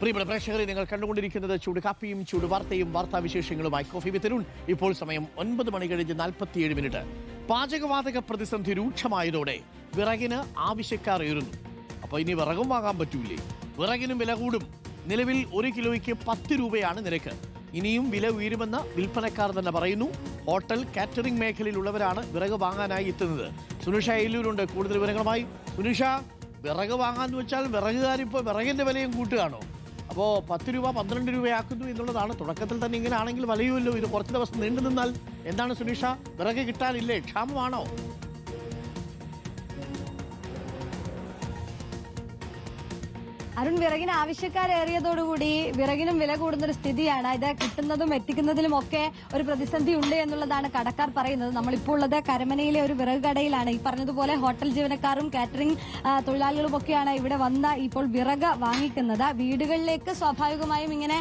പ്രിയപ്പെട്ട പ്രേക്ഷകരെ, നിങ്ങൾ കണ്ടുകൊണ്ടിരിക്കുന്നത് ചൂട് കാപ്പിയും ചൂട് വാർത്തയും വാർത്താവിശേഷങ്ങളുമായി കോഫി വിത്ത് അരുൺ. ഇപ്പോൾ സമയം 9 മണി കഴിഞ്ഞ് 47 മിനിറ്റ്. പാചകവാതക പ്രതിസന്ധി രൂക്ഷമായതോടെ വിറകിന് ആവശ്യക്കാർ ഏറുന്നു. അപ്പോൾ ഇനി വിറകും വാങ്ങാൻ പറ്റൂലേ? വിറകിനും വില കൂടും. നിലവിൽ 1 കിലോയ്ക്ക് 10 രൂപയാണ് നിരക്ക്. ഇനിയും വില ഉയരുമെന്ന് വിൽപ്പനക്കാർ തന്നെ പറയുന്നു. ഹോട്ടൽ കാറ്ററിംഗ് മേഖലയിലുള്ളവരാണ് വിറക് വാങ്ങാനായി എത്തുന്നത്. സുനിഷ എല്ലൂരുണ്ട് കൂടുതൽ വിവരങ്ങളുമായി. സുനിഷ, വിറക് വാങ്ങാന്ന് വെച്ചാൽ വിറകുകാരിപ്പോൾ വിറകിന്റെ വിലയും കൂട്ടുകയാണോ? അപ്പോൾ 10 രൂപ 12 രൂപയാക്കുന്നു എന്നുള്ളതാണ്. തുടക്കത്തിൽ തന്നെ ഇങ്ങനെ ആണെങ്കിൽ വലയുമല്ലോ. ഇത് കുറച്ച് ദിവസം നീണ്ടു നിന്നാൽ എന്താണ് സുനിഷ? വിറക് കിട്ടാനില്ലേ? ക്ഷാമമാണോ? അരുൺ, വിറകിന് ആവശ്യക്കാരേറിയതോടുകൂടി വിറകിനും വില കൂടുന്നൊരു സ്ഥിതിയാണ്. ഇത് കിട്ടുന്നതും എത്തിക്കുന്നതിലും ഒക്കെ ഒരു പ്രതിസന്ധി ഉണ്ട് എന്നുള്ളതാണ് കടക്കാർ പറയുന്നത്. നമ്മളിപ്പോൾ ഉള്ളത് കരമനയിലെ ഒരു വിറക് കടയിലാണ്. ഈ പറഞ്ഞതുപോലെ ഹോട്ടൽ ജീവനക്കാരും കാറ്ററിംഗ് തൊഴിലാളികളും ഒക്കെയാണ് ഇവിടെ വന്ന് ഇപ്പോൾ വിറക് വാങ്ങിക്കുന്നത്. വീടുകളിലേക്ക് സ്വാഭാവികമായും ഇങ്ങനെ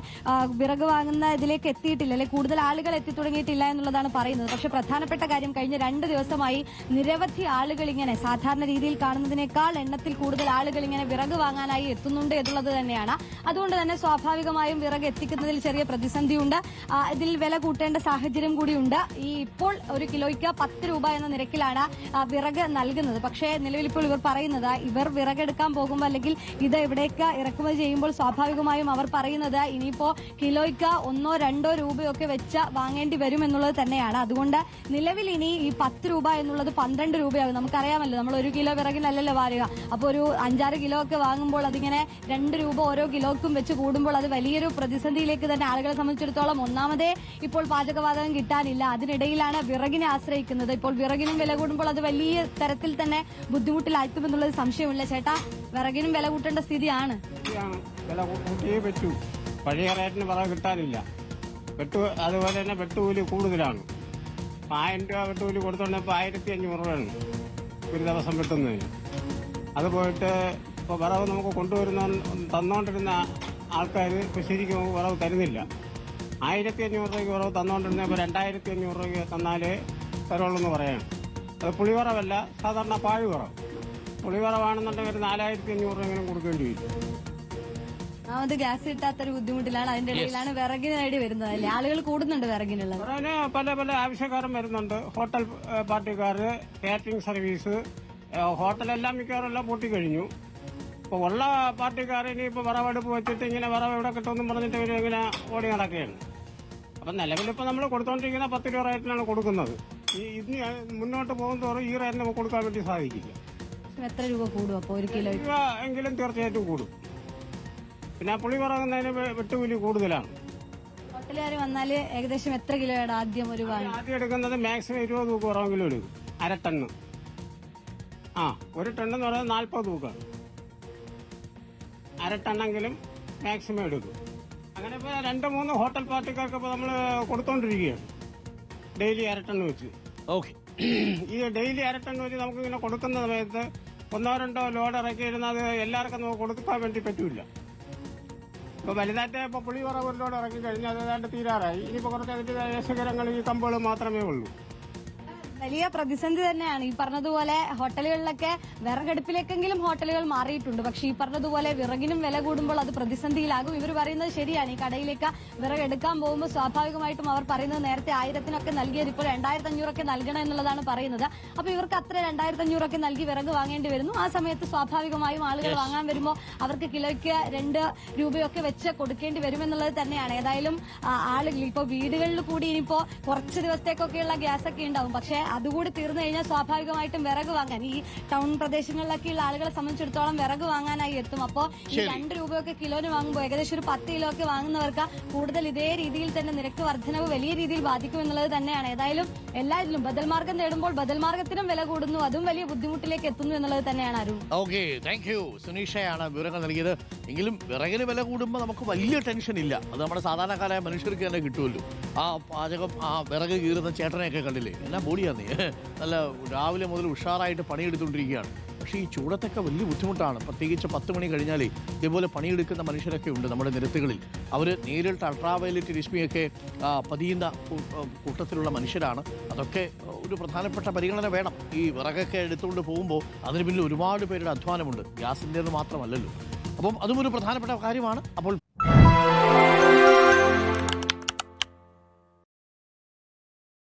വിറക് വാങ്ങുന്ന ഇതിലേക്ക് എത്തിയിട്ടില്ല, അല്ലെ കൂടുതൽ ആളുകൾ എത്തി തുടങ്ങിയിട്ടില്ല എന്നുള്ളതാണ് പറയുന്നത്. പക്ഷെ പ്രധാനപ്പെട്ട കാര്യം, കഴിഞ്ഞ 2 ദിവസമായി നിരവധി ആളുകൾ ഇങ്ങനെ സാധാരണ രീതിയിൽ കാണുന്നതിനേക്കാൾ എണ്ണത്തിൽ കൂടുതൽ ആളുകൾ ഇങ്ങനെ വിറക് വാങ്ങാനായി എത്തുന്നുണ്ട് എന്നുള്ളത് തന്നെയാണ്. അതുകൊണ്ട് തന്നെ സ്വാഭാവികമായും വിറക് എത്തിക്കുന്നതിൽ ചെറിയ പ്രതിസന്ധിയുണ്ട്. ഇതിൽ വില കൂട്ടേണ്ട സാഹചര്യം കൂടിയുണ്ട്. ഈ ഇപ്പോൾ 1 കിലോയ്ക്ക് 10 രൂപ എന്ന നിരക്കിലാണ് വിറക് നൽകുന്നത്. പക്ഷേ നിലവിൽ ഇപ്പോൾ ഇവർ പറയുന്നത്, ഇവർ വിറകെടുക്കാൻ പോകുമ്പോൾ അല്ലെങ്കിൽ ഇത് ഇവിടേക്ക് ഇറക്കുമതി ചെയ്യുമ്പോൾ സ്വാഭാവികമായും അവർ പറയുന്നത് ഇനിയിപ്പോ കിലോയ്ക്ക് 1-2 രൂപയൊക്കെ വെച്ച് വാങ്ങേണ്ടി വരും എന്നുള്ളത് തന്നെയാണ്. അതുകൊണ്ട് നിലവിൽ ഇനി ഈ 10 രൂപ എന്നുള്ളത് 12 രൂപയാകും. നമുക്കറിയാമല്ലോ, നമ്മൾ 1 കിലോ വിറകിനല്ലല്ലോ വാരുക. അപ്പോൾ ഒരു 5-6 കിലോ ഒക്കെ വാങ്ങുമ്പോൾ അതിങ്ങനെ 2 രൂപ ഓരോ കിലോക്കും വെച്ച് കൂടുമ്പോൾ അത് വലിയൊരു പ്രതിസന്ധിയിലേക്ക് തന്നെ ആളുകളെ സംബന്ധിച്ചിടത്തോളം. ഒന്നാമതേ ഇപ്പോൾ പാചകവാതകം കിട്ടാനില്ല, അതിനിടയിലാണ് വിറകിനെ ആശ്രയിക്കുന്നത്. ഇപ്പോൾ വിറകിനും വില കൂടുമ്പോൾ അത് വലിയ തരത്തിൽ തന്നെ ബുദ്ധിമുട്ടിലാക്കുമെന്നുള്ളത് സംശയമില്ല. ചേട്ടാ, വിറകിനും വില കൂട്ടേണ്ട സ്ഥിതിയാണ്. വില കൂട്ടിയേ പറ്റൂ. പഴയ റേറ്റിന് വിറക് കിട്ടാനില്ല. അതുപോലെ തന്നെ വെട്ടുകൂലി കൂടുതലാണ്. 1000 രൂപ വെട്ടുകൂലി കൊടുത്തോണ്ടിപ്പോൾ 1500 രൂപയാണ് ഒരു ദിവസം വെട്ടുന്നതിന്. അത് പോയിട്ട് ഇപ്പോൾ വിറവ് നമുക്ക് തന്നുകൊണ്ടിരുന്ന ആൾക്കാർ ഇപ്പോൾ ശരിക്കും വിറവ് തരുന്നില്ല. 1500 രൂപയ്ക്ക് വിറവ് തന്നുകൊണ്ടിരുന്ന ഇപ്പോൾ 2500 രൂപയ്ക്ക് തന്നാലേ തരുള്ളൂ എന്ന് പറയാണ്. അത് പുളിവിറവല്ല, സാധാരണ പാഴുവിറവ്. പുളിവിറവാണെന്നുണ്ടെങ്കിൽ ഒരു 4500 രൂപയെങ്കിലും കൊടുക്കേണ്ടി വരും. അത് ഗ്യാസ് കിട്ടാത്തൊരു ബുദ്ധിമുട്ടിലാണ്. അതിന്റെ ഇടയിലാണ് വിറകിന് വേണ്ടി വരുന്നത്, അല്ലേ? ആളുകൾ കൂടുന്നുണ്ട് വിറകിനുള്ളത്. വിറകിന് പല ആവശ്യക്കാരും വരുന്നുണ്ട്. ഹോട്ടൽ പാർട്ടിക്കാർ, കാറ്ററിംഗ് സർവീസ്, ഹോട്ടലെല്ലാം മിക്കവാറെല്ലാം പൊട്ടിക്കഴിഞ്ഞു. ഇപ്പോൾ ഉള്ള പാർട്ടിക്കാർ ഇനിയിപ്പോൾ വിറവെടുപ്പ് വെച്ചിട്ട് ഇങ്ങനെ വിറവ് എവിടെ കിട്ടുമെന്നും പറഞ്ഞിട്ട് ഇവർ ഇങ്ങനെ ഓടി നടക്കുകയാണ്. അപ്പം നിലവിലിപ്പോൾ നമ്മൾ കൊടുത്തോണ്ടിരിക്കുന്ന 10 രൂപ റേറ്റിനാണ് കൊടുക്കുന്നത്. ഇനി മുന്നോട്ട് പോകുന്നതോറും ഈ റേറ്റിന് നമുക്ക് കൊടുക്കാൻ വേണ്ടി സാധിക്കില്ല. എത്ര രൂപ കൂടും അപ്പോൾ 1 കിലോ? രൂപ എങ്കിലും തീർച്ചയായിട്ടും കൂടും. പിന്നെ പുളി വിറകുന്നതിന് വെട്ടുകൂലി കൂടുതലാണ്. ഹോട്ടലുകാർ വന്നാൽ ഏകദേശം എത്ര കിലോയാണ് ആദ്യം ആദ്യം എടുക്കുന്നത്? മാക്സിമം 20 തൂക്കം വിറവെങ്കിലും എടുക്കും. 1/2 ടണ്ണ്. 1 ടണ്ണെന്ന് പറയുന്നത് 40 തൂക്കാണ്. 1/2 ടണ്ണെങ്കിലും മാക്സിമം എടുക്കും. അങ്ങനെ ഇപ്പോൾ 2-3 ഹോട്ടൽ പാർട്ടിക്കാർക്ക് ഇപ്പോൾ നമ്മൾ കൊടുത്തോണ്ടിരിക്കുകയാണ്. ഡെയിലി 1/2 ടണ്ണ് വെച്ച്. ഓക്കെ. ഈ ഡെയിലി 1/2 ടണ്ണ് വെച്ച് നമുക്ക് ഇങ്ങനെ കൊടുക്കുന്ന സമയത്ത് 1-2 ലോഡ് ഇറക്കിയിരുന്നത് എല്ലാവർക്കും നമുക്ക് കൊടുക്കാൻ വേണ്ടി പറ്റൂല. ഇപ്പോൾ വലുതായിട്ട് ഇപ്പോൾ പുളിവിറവ് 1 ലോഡ് ഇറക്കി കഴിഞ്ഞാൽ അത് ഏതാണ്ട് തീരാറായി. ഇനിയിപ്പോൾ കുറച്ച് അതിന്റെ രസകരങ്ങൾ ഈ കമ്പുകൾ മാത്രമേ ഉള്ളൂ. വലിയ പ്രതിസന്ധി തന്നെയാണ്. ഈ പറഞ്ഞതുപോലെ ഹോട്ടലുകളിലൊക്കെ വിറകടുപ്പിലേക്കെങ്കിലും ഹോട്ടലുകൾ മാറിയിട്ടുണ്ട്. പക്ഷെ ഈ പറഞ്ഞതുപോലെ വിറകിനും വില കൂടുമ്പോൾ അത് പ്രതിസന്ധിയിലാകും. ഇവർ പറയുന്നത് ശരിയാണ്. ഈ കടയിലേക്ക് വിറക് എടുക്കാൻ പോകുമ്പോൾ സ്വാഭാവികമായിട്ടും അവർ പറയുന്നത് നേരത്തെ 1000-നൊക്കെ നൽകിയത് ഇപ്പോൾ 2500 നൽകണം എന്നുള്ളതാണ് പറയുന്നത്. അപ്പൊ ഇവർക്ക് അത്ര 2500 നൽകി വിറക് വാങ്ങേണ്ടി വരുന്നു. ആ സമയത്ത് സ്വാഭാവികമായും ആളുകൾ വാങ്ങാൻ വരുമ്പോൾ അവർക്ക് കിലോയ്ക്ക് 2 രൂപയൊക്കെ വെച്ച് കൊടുക്കേണ്ടി വരുമെന്നുള്ളത് തന്നെയാണ്. ഏതായാലും ആളുകൾ ഇപ്പോൾ വീടുകളിൽ കൂടി ഇനിയിപ്പോ കുറച്ച് ദിവസത്തേക്കൊക്കെയുള്ള ഗ്യാസ് ഒക്കെ ഉണ്ടാവും. പക്ഷേ അതുകൂടി തീർന്നു കഴിഞ്ഞാൽ സ്വാഭാവികമായിട്ടും വിറക് വാങ്ങാൻ ഈ ടൗൺ പ്രദേശങ്ങളിലൊക്കെയുള്ള ആളുകളെ സംബന്ധിച്ചിടത്തോളം വിറക് വാങ്ങാനായി എത്തും. അപ്പോൾ ഈ 2 രൂപയൊക്കെ കിലോന് വാങ്ങുമ്പോൾ ഏകദേശം ഒരു 10 കിലോ ഒക്കെ വാങ്ങുന്നവർക്ക് കൂടുതൽ ഇതേ രീതിയിൽ തന്നെ നിരക്ക് വർധനവ് വലിയ രീതിയിൽ ബാധിക്കും എന്നുള്ളത് തന്നെയാണ്. ഏതായാലും എല്ലാ ഇതിലും ബദൽ മാർഗം നേടുമ്പോൾ ബദൽ മാർഗത്തിനും വില കൂടുന്നു, അതും വലിയ ബുദ്ധിമുട്ടിലേക്ക് എത്തുന്നു എന്നുള്ളത് തന്നെയാണ്. Arun, okay, thank you. സുനീഷയാണ് വിവരങ്ങൾ നൽകിയത്. എങ്കിലും വിറകിന് വില കൂടുമ്പോൾ നമുക്ക് വലിയ ടെൻഷൻ ഇല്ല. അത് നമ്മുടെ സാധാരണക്കാരായ മനുഷ്യർക്ക് തന്നെ കിട്ടുമല്ലോ. ആ പാചകം, ആ വിറക് കീറുന്ന ചേട്ടനെയൊക്കെ കണ്ടില്ലേ? എന്നാ ബോഡിയാണ്. നല്ല രാവിലെ മുതൽ ഉഷാറായിട്ട് പണിയെടുത്തുകൊണ്ടിരിക്കുകയാണ്. പക്ഷേ ഈ ചൂടത്തൊക്കെ വലിയ ബുദ്ധിമുട്ടാണ്. പ്രത്യേകിച്ച് 10 മണി കഴിഞ്ഞാൽ ഇതേപോലെ പണിയെടുക്കുന്ന മനുഷ്യരൊക്കെ ഉണ്ട് നമ്മുടെ നിരത്തുകളിൽ. അവർ നേരിട്ട് അൾട്രാവയലറ്റ് രശ്മിയൊക്കെ പതിയുന്ന കൂട്ടത്തിലുള്ള മനുഷ്യരാണ്. അതൊക്കെ ഒരു പ്രധാനപ്പെട്ട പരിഗണന വേണം. ഈ വിറകൊക്കെ എടുത്തുകൊണ്ട് പോകുമ്പോൾ അതിന് പിന്നിൽ ഒരുപാട് പേരുടെ അധ്വാനമുണ്ട്. ഗ്യാസിൻ്റേത് മാത്രമല്ലല്ലോ. അപ്പം അതും ഒരു പ്രധാനപ്പെട്ട കാര്യമാണ്. അപ്പോൾ